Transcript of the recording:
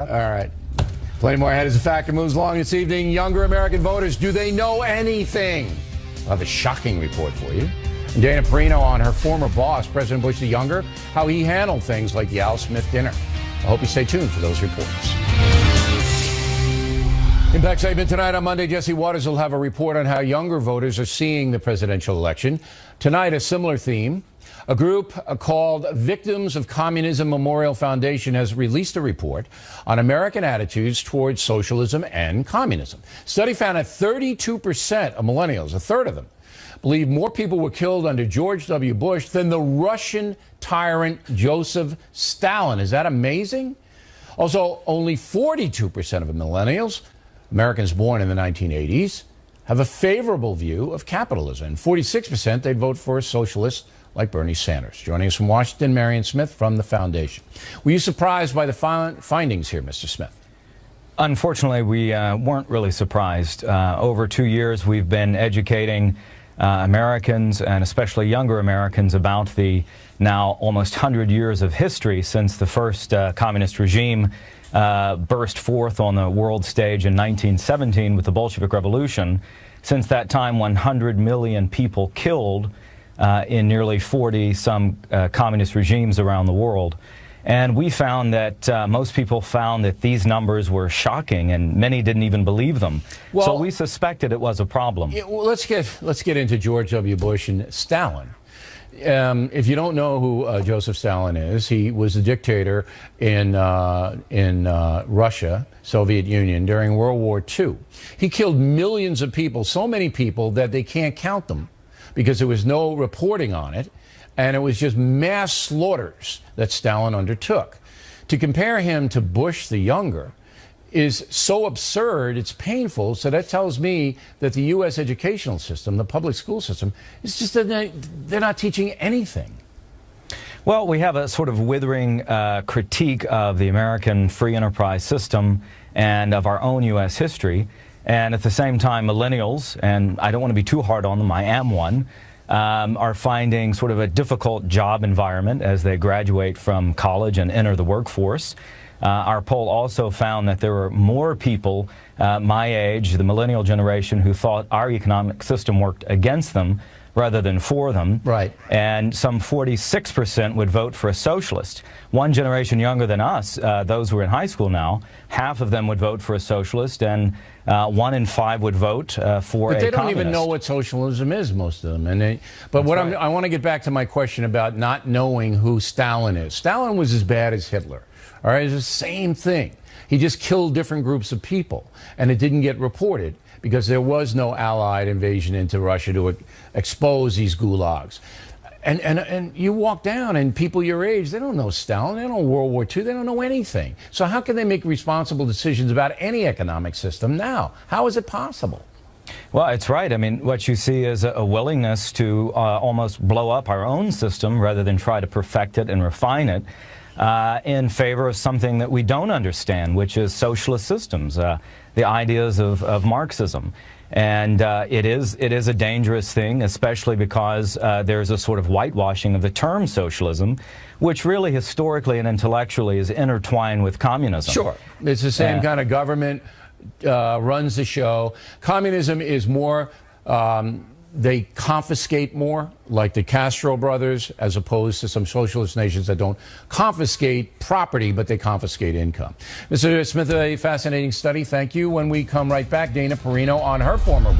All right. Plenty more ahead as the factor moves along this evening. Younger American voters, do they know anything? I'll have a shocking report for you. And Dana Perino on her former boss, President Bush the Younger, how he handled things like the Al Smith dinner. I hope you stay tuned for those reports. Impact segment tonight on Monday. Jesse Waters will have a report on how younger voters are seeing the presidential election. Tonight, a similar theme. A group called Victims of Communism Memorial Foundation has released a report on American attitudes towards socialism and communism. Study found that 32% of millennials, a third of them, believe more people were killed under George W. Bush than the Russian tyrant Joseph Stalin. Is that amazing? Also, only 42% of millennials, Americans born in the 1980s, have a favorable view of capitalism. And 46% they'd vote for a socialist like Bernie Sanders. Joining us from Washington, Marion Smith from the Foundation. Were you surprised by the findings here, Mr. Smith? Unfortunately, we weren't really surprised. Over 2 years, we've been educating Americans, and especially younger Americans, about the now almost 100 years of history since the first communist regime burst forth on the world stage in 1917 with the Bolshevik Revolution. Since that time, 100 million people killed in nearly 40-some communist regimes around the world. And we found that most people found that these numbers were shocking, and many didn't even believe them. Well, so we suspected it was a problem. Let's get into George W. Bush and Stalin. If you don't know who Joseph Stalin is, he was a dictator in Russia, Soviet Union, during World War II. He killed millions of people, so many people that they can't count them, because there was no reporting on it, and it was just mass slaughters that Stalin undertook. To compare him to Bush the Younger is so absurd, it's painful, so that tells me that the U.S. educational system, the public school system, is just that they're not teaching anything. Well, we have a sort of withering critique of the American free enterprise system and of our own U.S. history. And at the same time, millennials, and I don't want to be too hard on them, I am one, are finding sort of a difficult job environment as they graduate from college and enter the workforce. Our poll also found that there were more people my age, the millennial generation, who thought our economic system worked against them rather than for them. Right. And some 46% would vote for a socialist. One generation younger than us, those who are in high school now, half of them would vote for a socialist, and 1 in 5 would vote for a communist. But they don't even know what socialism is, most of them. I want to get back to my question about not knowing who Stalin is. Stalin was as bad as Hitler. All right, it's the same thing. He just killed different groups of people, and it didn't get reported because there was no Allied invasion into Russia to expose these gulags. And you walk down, and people your age, they don't know Stalin, they don't know World War II, they don't know anything. So how can they make responsible decisions about any economic system now? How is it possible? Well, it's right. I mean, what you see is a willingness to almost blow up our own system rather than try to perfect it and refine it in favor of something that we don't understand, which is socialist systems, the ideas of Marxism. And it is a dangerous thing, especially because there's a sort of whitewashing of the term socialism, which really historically and intellectually is intertwined with communism. Sure. It's the same kind of government runs the show. Communism is more, they confiscate more, like the Castro brothers, as opposed to some socialist nations that don't confiscate property, but they confiscate income. Mr. Smith, a fascinating study. Thank you. When we come right back, Dana Perino on her former boss.